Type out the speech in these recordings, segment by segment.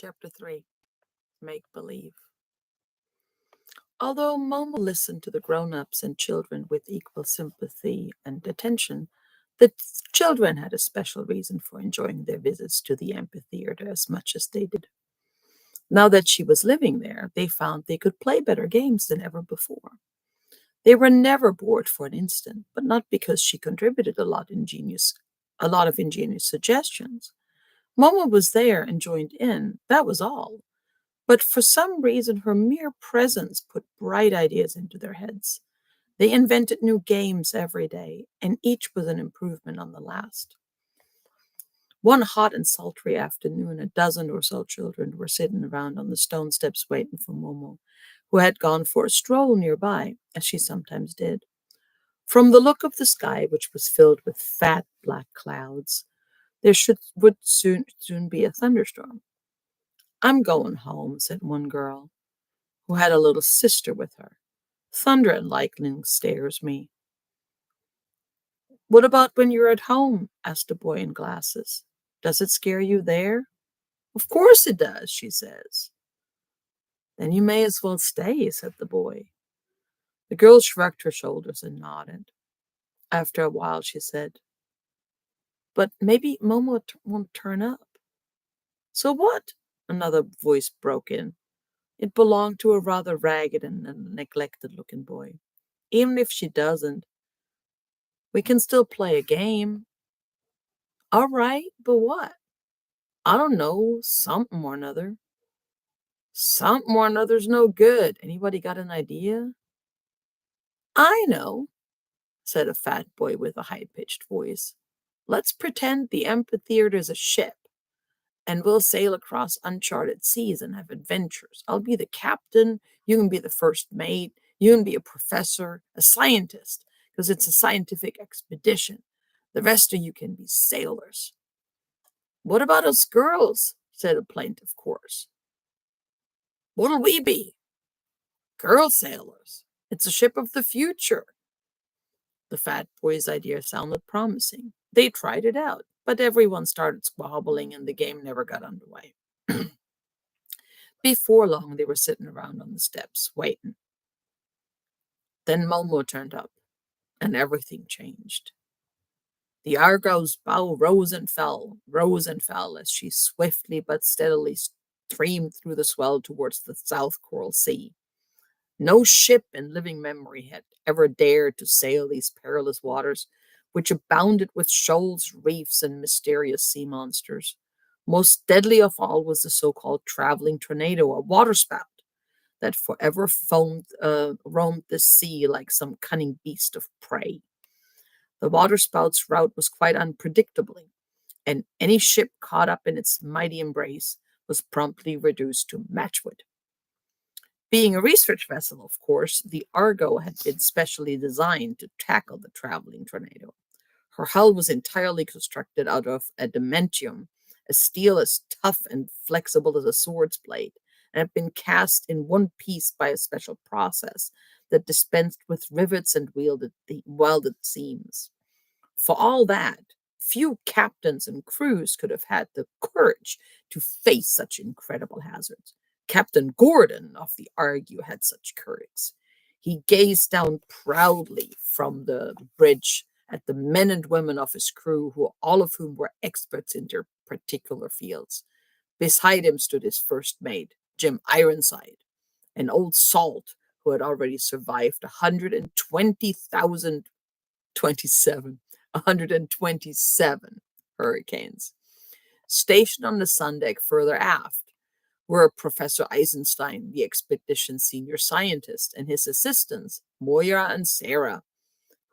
Chapter 3. Make-Believe. Although Momo listened to the grown-ups and children with equal sympathy and attention, the children had a special reason for enjoying their visits to the amphitheater as much as they did. Now that she was living there, they found they could play better games than ever before. They were never bored for an instant, but not because she contributed a lot of ingenious suggestions. Momo was there and joined in, that was all. But for some reason, her mere presence put bright ideas into their heads. They invented new games every day, and each was an improvement on the last. One hot and sultry afternoon, a dozen or so children were sitting around on the stone steps waiting for Momo, who had gone for a stroll nearby, as she sometimes did. From the look of the sky, which was filled with fat black clouds, would soon be a thunderstorm. I'm going home, said one girl, who had a little sister with her. Thunder and lightning scares me. What about when you're at home? Asked a boy in glasses. Does it scare you there? Of course it does, she says. Then you may as well stay, said the boy. The girl shrugged her shoulders and nodded. After a while, she said, but maybe Momo won't turn up. So what? Another voice broke in. It belonged to a rather ragged and neglected looking boy. Even if she doesn't, we can still play a game. All right, but what? I don't know, something or another. Something or another's no good. Anybody got an idea? I know, said a fat boy with a high-pitched voice. Let's pretend the amphitheater's a ship, and we'll sail across uncharted seas and have adventures. I'll be the captain, you can be the first mate, you can be a professor, a scientist, because it's a scientific expedition. The rest of you can be sailors. What about us girls? Said a plaintive chorus. What'll we be? Girl sailors. It's a ship of the future. The fat boy's idea sounded promising. They tried it out, but everyone started squabbling and the game never got underway. Before long, they were sitting around on the steps, waiting. Then Momo turned up, and everything changed. The Argo's bow rose and fell, as she swiftly but steadily streamed through the swell towards the South Coral Sea. No ship in living memory had ever dared to sail these perilous waters, which abounded with shoals, reefs, and mysterious sea monsters. Most deadly of all was the so-called traveling tornado, a waterspout that forever roamed the sea like some cunning beast of prey. The waterspout's route was quite unpredictable, and any ship caught up in its mighty embrace was promptly reduced to matchwood. Being a research vessel, of course, the Argo had been specially designed to tackle the traveling tornado. Her hull was entirely constructed out of adamantium, a steel as tough and flexible as a sword's blade, and had been cast in one piece by a special process that dispensed with rivets and welded seams. For all that, few captains and crews could have had the courage to face such incredible hazards. Captain Gordon of the Argue had such courage. He gazed down proudly from the bridge at the men and women of his crew, all of whom were experts in their particular fields. Beside him stood his first mate, Jim Ironside, an old salt who had already survived 127 hurricanes. Stationed on the sun deck further aft were Professor Eisenstein, the expedition's senior scientist, and his assistants, Moira and Sarah,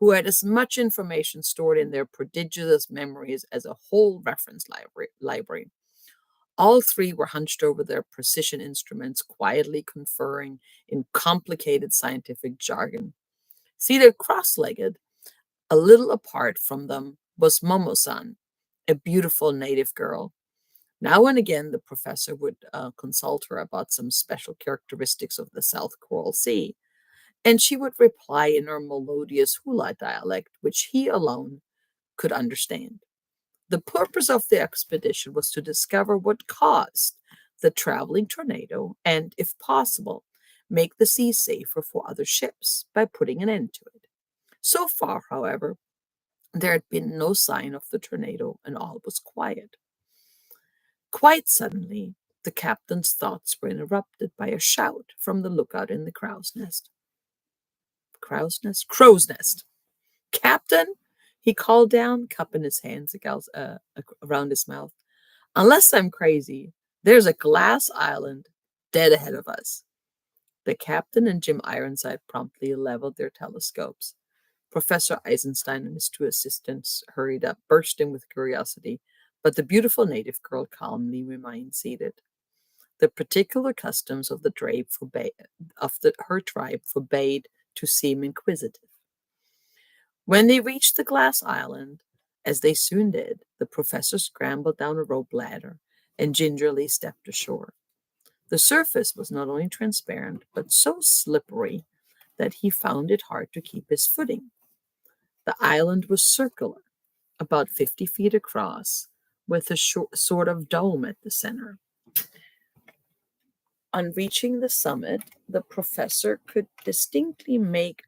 who had as much information stored in their prodigious memories as a whole reference library. All three were hunched over their precision instruments, quietly conferring in complicated scientific jargon. Seated cross-legged, a little apart from them, was Momo-san, a beautiful native girl. Now and again, the professor would consult her about some special characteristics of the South Coral Sea, and she would reply in her melodious Hula dialect, which he alone could understand. The purpose of the expedition was to discover what caused the traveling tornado, and, if possible, make the sea safer for other ships by putting an end to it. So far, however, there had been no sign of the tornado, and all was quiet. Quite suddenly, the captain's thoughts were interrupted by a shout from the lookout in the crow's nest. Crow's nest? Crow's nest. Captain, he called down, cupping his hands around his mouth. Unless I'm crazy, there's a glass island dead ahead of us. The captain and Jim Ironside promptly leveled their telescopes. Professor Eisenstein and his two assistants hurried up, bursting with curiosity, but the beautiful native girl calmly remained seated. The particular customs of her tribe forbade to seem inquisitive. When they reached the glass island, as they soon did, the professor scrambled down a rope ladder and gingerly stepped ashore. The surface was not only transparent, but so slippery that he found it hard to keep his footing. The island was circular, about 50 feet across, with a sort of dome at the center. On reaching the summit, the professor could distinctly make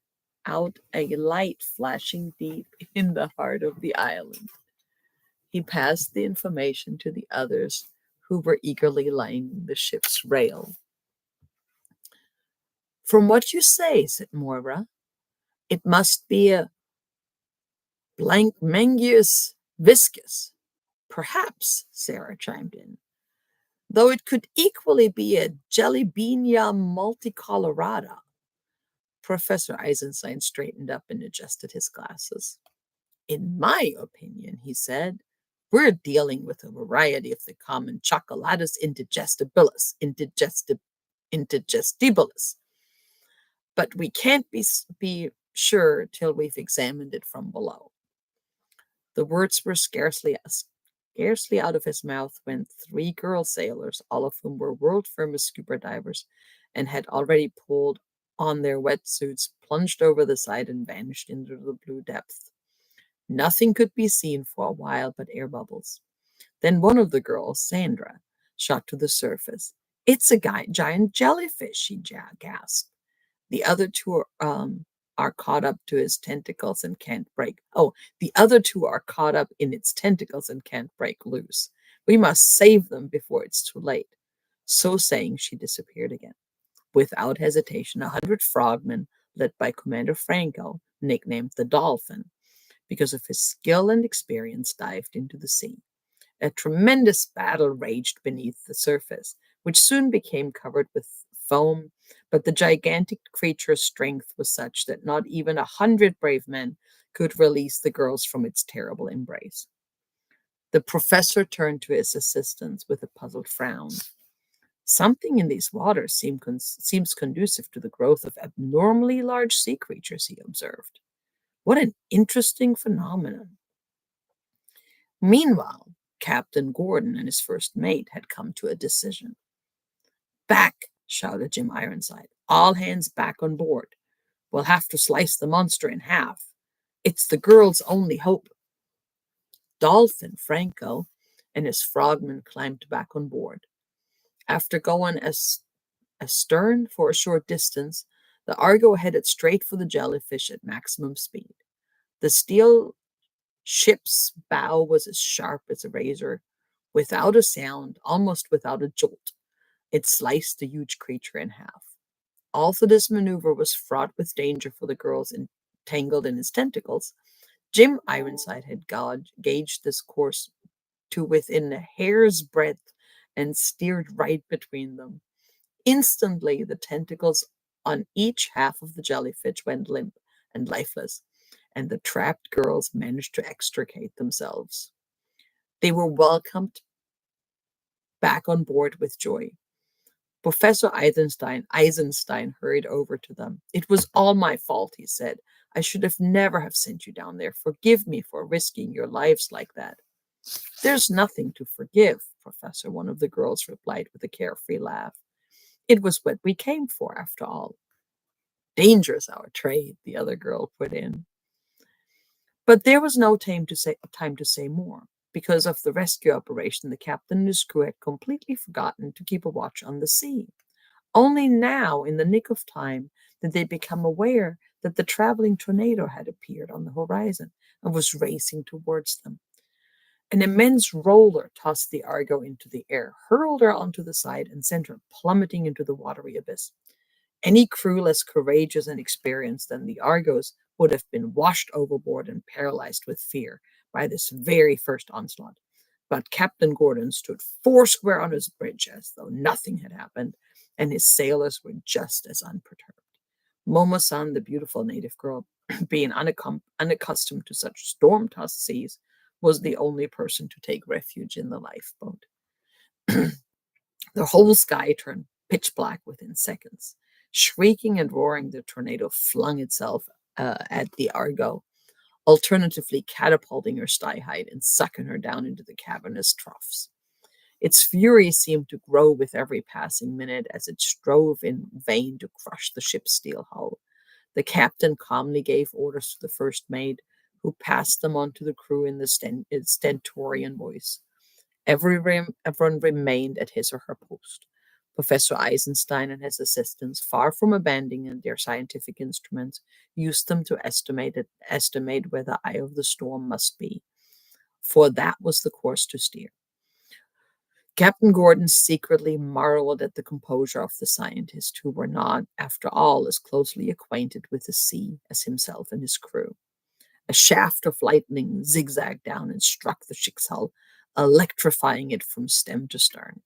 out a light flashing deep in the heart of the island. He passed the information to the others who were eagerly lining the ship's rail. From what you say, said Moira, it must be a blank mangius viscus. Perhaps, Sarah chimed in, though it could equally be a jellybeania multicolorata. Professor Eisenstein straightened up and adjusted his glasses. In my opinion, he said, we're dealing with a variety of the common Chocolatus indigestibilis. But we can't be sure till we've examined it from below. The words were scarcely out of his mouth when 3 girl sailors, all of whom were world-famous scuba divers and had already pulled on their wetsuits, plunged over the side and vanished into the blue depth. Nothing could be seen for a while but air bubbles. Then one of the girls, Sandra, shot to the surface. It's a giant jellyfish, she gasped. The other two are caught up to his tentacles and can't break. Oh, the other two are caught up in its tentacles and can't break loose. We must save them before it's too late. So saying, she disappeared again. Without hesitation, 100 frogmen, led by Commander Franco, nicknamed the Dolphin, because of his skill and experience, dived into the sea. A tremendous battle raged beneath the surface, which soon became covered with foam, but the gigantic creature's strength was such that not even 100 brave men could release the girls from its terrible embrace. The professor turned to his assistants with a puzzled frown. Something in these waters seems conducive to the growth of abnormally large sea creatures, he observed. What an interesting phenomenon. Meanwhile, Captain Gordon and his first mate had come to a decision. Back, shouted Jim Ironside. All hands back on board. We'll have to slice the monster in half. It's the girl's only hope. Dolphin Franco and his frogmen climbed back on board. After going astern for a short distance, the Argo headed straight for the jellyfish at maximum speed. The steel ship's bow was as sharp as a razor. Without a sound, almost without a jolt, it sliced the huge creature in half. Although this maneuver was fraught with danger for the girls entangled in his tentacles, Jim Ironside had gauged this course to within a hair's breadth and steered right between them. Instantly, the tentacles on each half of the jellyfish went limp and lifeless, and the trapped girls managed to extricate themselves. They were welcomed back on board with joy. Professor Eisenstein hurried over to them. It was all my fault, he said. I should have never have sent you down there. Forgive me for risking your lives like that. There's nothing to forgive, Professor, one of the girls replied with a carefree laugh. It was what we came for, after all. Danger's our trade, the other girl put in. But there was no time to say more. Because of the rescue operation, the captain and his crew had completely forgotten to keep a watch on the sea. Only now, in the nick of time, did they become aware that the traveling tornado had appeared on the horizon and was racing towards them. An immense roller tossed the Argo into the air, hurled her onto the side, and sent her plummeting into the watery abyss. Any crew less courageous and experienced than the Argos would have been washed overboard and paralyzed with fear by this very first onslaught. But Captain Gordon stood foursquare on his bridge as though nothing had happened, and his sailors were just as unperturbed. Momo-san, the beautiful native girl, being unaccustomed to such storm-tossed seas, was the only person to take refuge in the lifeboat. The whole sky turned pitch black within seconds. Shrieking and roaring, the tornado flung itself at the Argo, alternatively catapulting her sky height and sucking her down into the cavernous troughs. Its fury seemed to grow with every passing minute as it strove in vain to crush the ship's steel hull. The captain calmly gave orders to the first mate, who passed them on to the crew in the stentorian voice. Everyone remained at his or her post. Professor Eisenstein and his assistants, far from abandoning their scientific instruments, used them to estimate where the eye of the storm must be, for that was the course to steer. Captain Gordon secretly marveled at the composure of the scientists, who were not, after all, as closely acquainted with the sea as himself and his crew. A shaft of lightning zigzagged down and struck the ship's hull, electrifying it from stem to stern.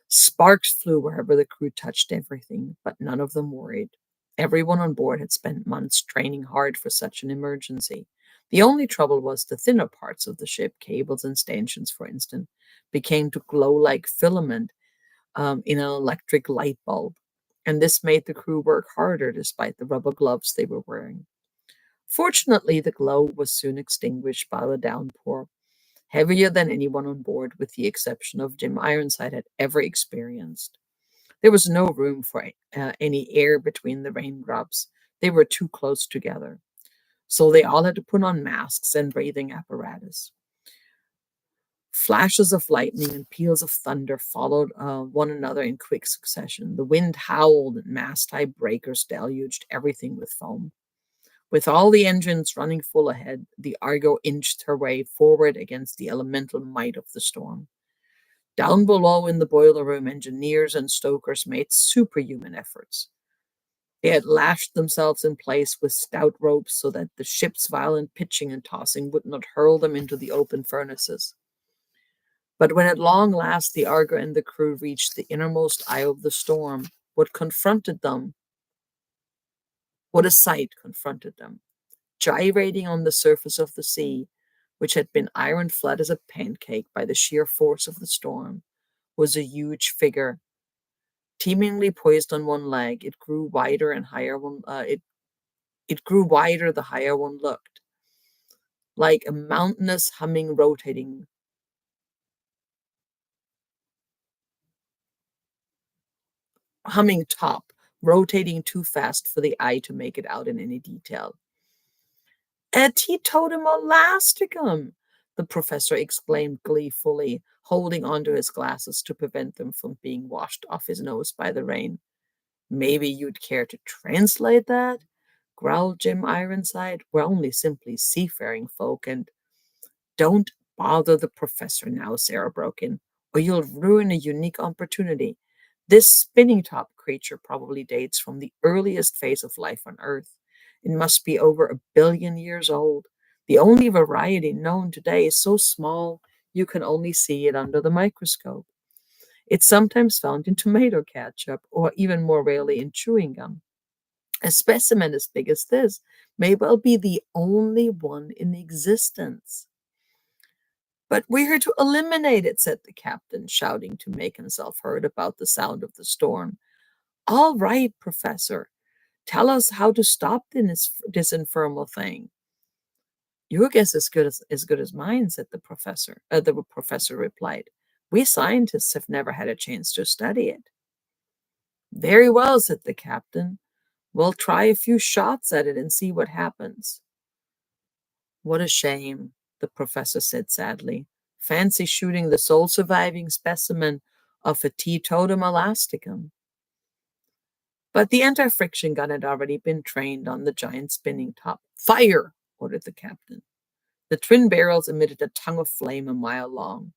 Sparks flew wherever the crew touched everything, but none of them worried. Everyone on board had spent months training hard for such an emergency. The only trouble was the thinner parts of the ship, cables and stanchions, for instance, began to glow like filament in an electric light bulb, and this made the crew work harder despite the rubber gloves they were wearing. Fortunately, the glow was soon extinguished by the downpour, heavier than anyone on board, with the exception of Jim Ironside, had ever experienced. There was no room for any air between the raindrops. They were too close together. So they all had to put on masks and breathing apparatus. Flashes of lightning and peals of thunder followed one another in quick succession. The wind howled and mast-high breakers deluged everything with foam. With all the engines running full ahead, the Argo inched her way forward against the elemental might of the storm. Down below in the boiler room, engineers and stokers made superhuman efforts. They had lashed themselves in place with stout ropes so that the ship's violent pitching and tossing would not hurl them into the open furnaces. But when at long last the Argo and the crew reached the innermost eye of the storm, what a sight confronted them. Gyrating on the surface of the sea, which had been iron flat as a pancake by the sheer force of the storm, was a huge figure. Teemingly poised on one leg, it grew wider and higher. It grew wider the higher one looked, like a mountainous humming top, rotating too fast for the eye to make it out in any detail. "A teetotum elasticum!" the professor exclaimed gleefully, holding onto his glasses to prevent them from being washed off his nose by the rain. "Maybe you'd care to translate that?" growled Jim Ironside. "We're only simply seafaring folk, and—" "Don't bother the professor now," Sarah broke in, "or you'll ruin a unique opportunity. This spinning top creature probably dates from the earliest phase of life on Earth. It must be over 1 billion years old. The only variety known today is so small you can only see it under the microscope. It's sometimes found in tomato ketchup, or even more rarely in chewing gum. A specimen as big as this may well be the only one in existence." "But we're to eliminate it," said the captain, shouting to make himself heard about the sound of the storm. "All right, Professor. Tell us how to stop this infernal thing." "Your guess is good as mine," said the professor. The professor replied. "We scientists have never had a chance to study it." "Very well," said the captain. "We'll try a few shots at it and see what happens." "What a shame. the professor said sadly. Fancy shooting the sole surviving specimen of a teetotum elasticum. But the anti-friction gun had already been trained on the giant spinning top. Fire! Ordered the captain. The twin barrels emitted a tongue of flame a mile long.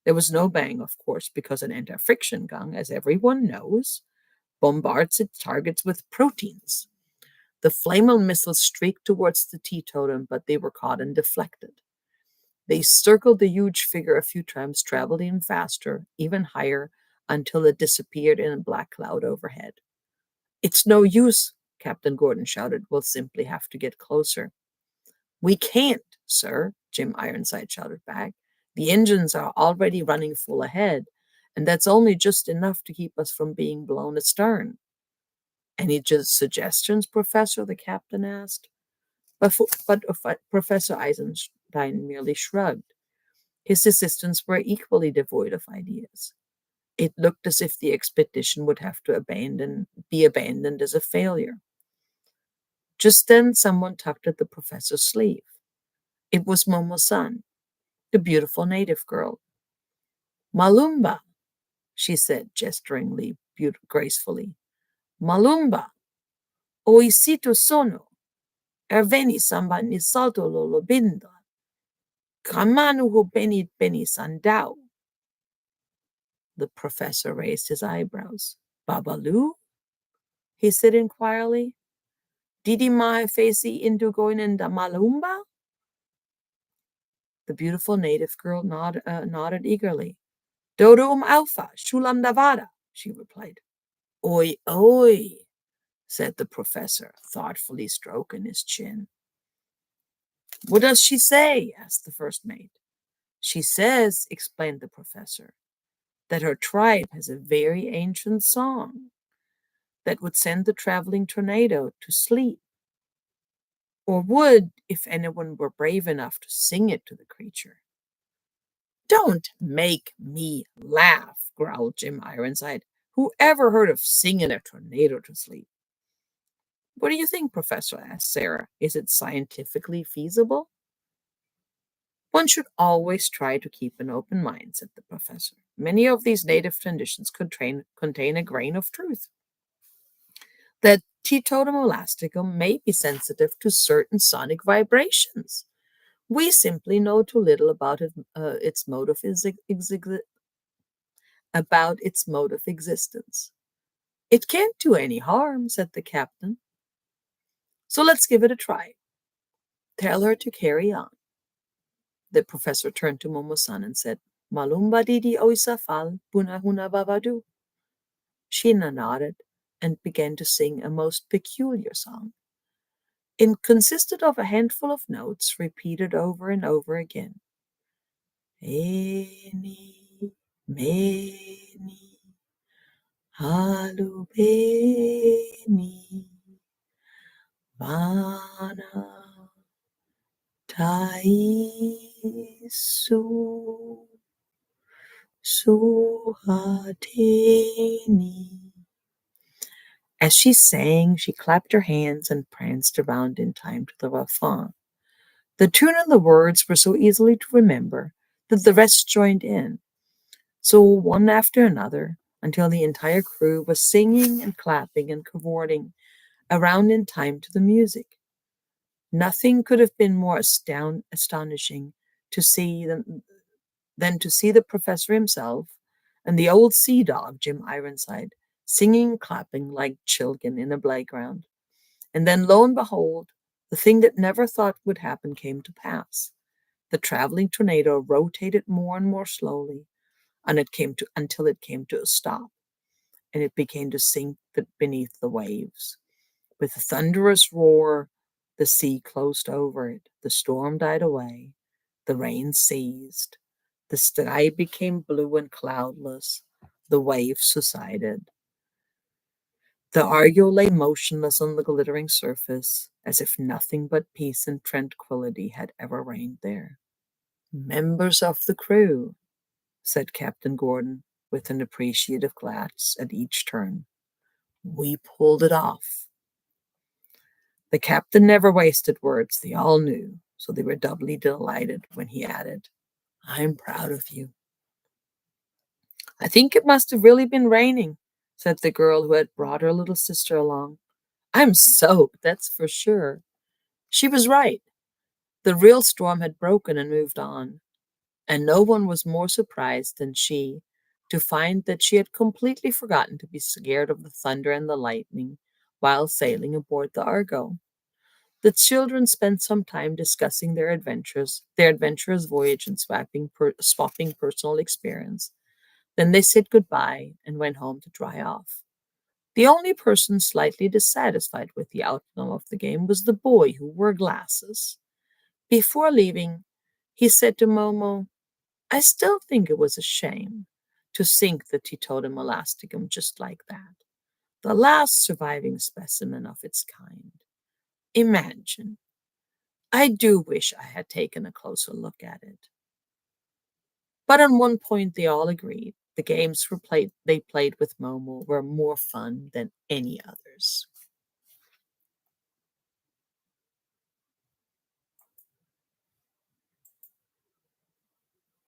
There was no bang, of course, because an anti-friction gun, as everyone knows, bombards its targets with proteins. The flammable missiles streaked towards the teetotum, but they were caught and deflected. They circled the huge figure a few times, traveled even faster, even higher, until it disappeared in a black cloud overhead. It's no use, Captain Gordon shouted. We'll simply have to get closer. We can't, sir, Jim Ironside shouted back. The engines are already running full ahead, and that's only just enough to keep us from being blown astern. Any suggestions, Professor? The captain asked. But Professor Eisenstein merely shrugged. His assistants were equally devoid of ideas. It looked as if the expedition would have to be abandoned as a failure. Just then, someone tugged at the professor's sleeve. It was Momo-san, the beautiful native girl. Malumba, she said, gesturingly gracefully. Malumba, oisito sono, erveni samba ni salto lolo binda, kamanu ho beni sandao. The professor raised his eyebrows. Babalu? He said inquiringly. Didi mahe fesi into going in the Malumba? The beautiful native girl nodded eagerly. Dodo alpha, shulam davada, she replied. Oi, oi, said the professor, thoughtfully stroking his chin. What does she say? Asked the first mate. She says, explained the professor, that her tribe has a very ancient song that would send the traveling tornado to sleep, or would if anyone were brave enough to sing it to the creature. Don't make me laugh, growled Jim Ironside. Who ever heard of singing a tornado to sleep? What do you think, Professor? Asked Sarah. Is it scientifically feasible? One should always try to keep an open mind, said the professor. Many of these native traditions contain a grain of truth. The teetotum elasticum may be sensitive to certain sonic vibrations. We simply know too little about its mode of existence. It can't do any harm, said the captain. So let's give it a try. Tell her to carry on. The professor turned to Momo-san and said, Malumba didi oisafal punahuna babadu. Sheena nodded and began to sing a most peculiar song. It consisted of a handful of notes repeated over and over again. Eni, meni, halubeni, vana, taisu, suhateni. As she sang, she clapped her hands and pranced around in time to the refrain. The tune and the words were so easily to remember that the rest joined in. So one after another, until the entire crew was singing and clapping and cavorting around in time to the music. Nothing could have been more astonishing to see than to see the professor himself and the old sea dog, Jim Ironside, singing and clapping like children in a playground. And then, lo and behold, the thing that never thought would happen came to pass. The traveling tornado rotated more and more slowly, and until it came to a stop, and it began to sink beneath the waves. With a thunderous roar, the sea closed over it. The storm died away. The rain ceased. The sky became blue and cloudless. The waves subsided. The Argo lay motionless on the glittering surface, as if nothing but peace and tranquility had ever reigned there. Members of the crew, said Captain Gordon, with an appreciative glance at each turn. We pulled it off. The captain never wasted words, they all knew. So they were doubly delighted when he added, I'm proud of you. I think it must have really been raining, said the girl who had brought her little sister along. I'm soaked, that's for sure. She was right. The real storm had broken and moved on, and no one was more surprised than she to find that she had completely forgotten to be scared of the thunder and the lightning while sailing aboard the Argo. The children spent some time discussing their adventurous voyage and swapping personal experience. Then they said goodbye and went home to dry off. The only person slightly dissatisfied with the outcome of the game was the boy who wore glasses. Before leaving, he said to Momo, I still think it was a shame to sink the Titotum elasticum just like that, the last surviving specimen of its kind. Imagine. I do wish I had taken a closer look at it. But on one point they all agreed. The games they played with Momo were more fun than any others.